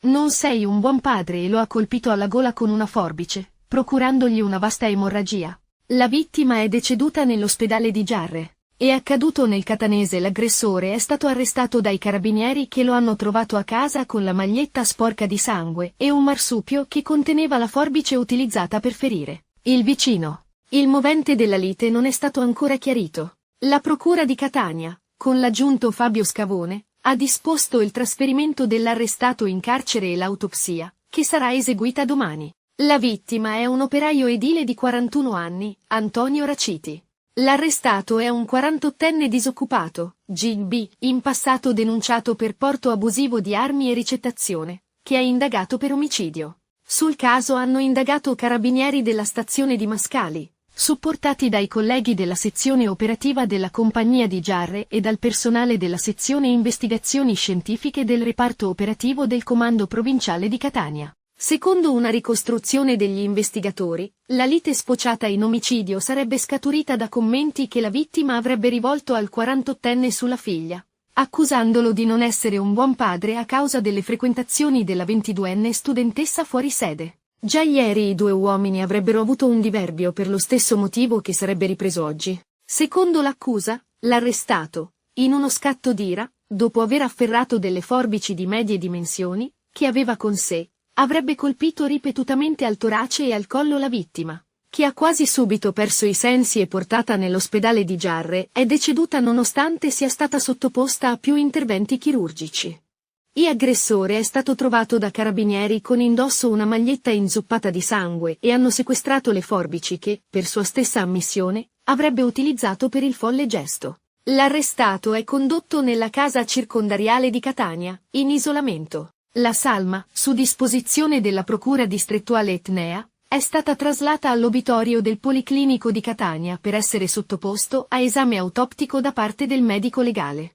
Non sei un buon padre e lo ha colpito alla gola con una forbice, procurandogli una vasta emorragia. La vittima è deceduta nell'ospedale di Giarre. È accaduto nel catanese. L'aggressore è stato arrestato dai carabinieri che lo hanno trovato a casa con la maglietta sporca di sangue e un marsupio che conteneva la forbice utilizzata per ferire il vicino. Il movente della lite non è stato ancora chiarito. La procura di Catania, con l'aggiunto Fabio Scavone, ha disposto il trasferimento dell'arrestato in carcere e l'autopsia, che sarà eseguita domani. La vittima è un operaio edile di 41 anni, Antonio Raciti. L'arrestato è un 48enne disoccupato, GB, in passato denunciato per porto abusivo di armi e ricettazione, che è indagato per omicidio. Sul caso hanno indagato carabinieri della stazione di Mascali, supportati dai colleghi della sezione operativa della compagnia di Giarre e dal personale della sezione investigazioni scientifiche del reparto operativo del comando provinciale di Catania. Secondo una ricostruzione degli investigatori, la lite sfociata in omicidio sarebbe scaturita da commenti che la vittima avrebbe rivolto al 48enne sulla figlia, accusandolo di non essere un buon padre a causa delle frequentazioni della 22enne studentessa fuori sede. Già ieri i due uomini avrebbero avuto un diverbio per lo stesso motivo che sarebbe ripreso oggi. Secondo l'accusa, l'arrestato, in uno scatto d'ira, dopo aver afferrato delle forbici di medie dimensioni, che aveva con sé, avrebbe colpito ripetutamente al torace e al collo la vittima, che ha quasi subito perso i sensi e portata nell'ospedale di Giarre, è deceduta nonostante sia stata sottoposta a più interventi chirurgici. L'aggressore è stato trovato da carabinieri con indosso una maglietta inzuppata di sangue e hanno sequestrato le forbici che, per sua stessa ammissione, avrebbe utilizzato per il folle gesto. L'arrestato è condotto nella casa circondariale di Catania, in isolamento. La salma, su disposizione della procura distrettuale etnea, è stata traslata all'obitorio del Policlinico di Catania per essere sottoposto a esame autoptico da parte del medico legale.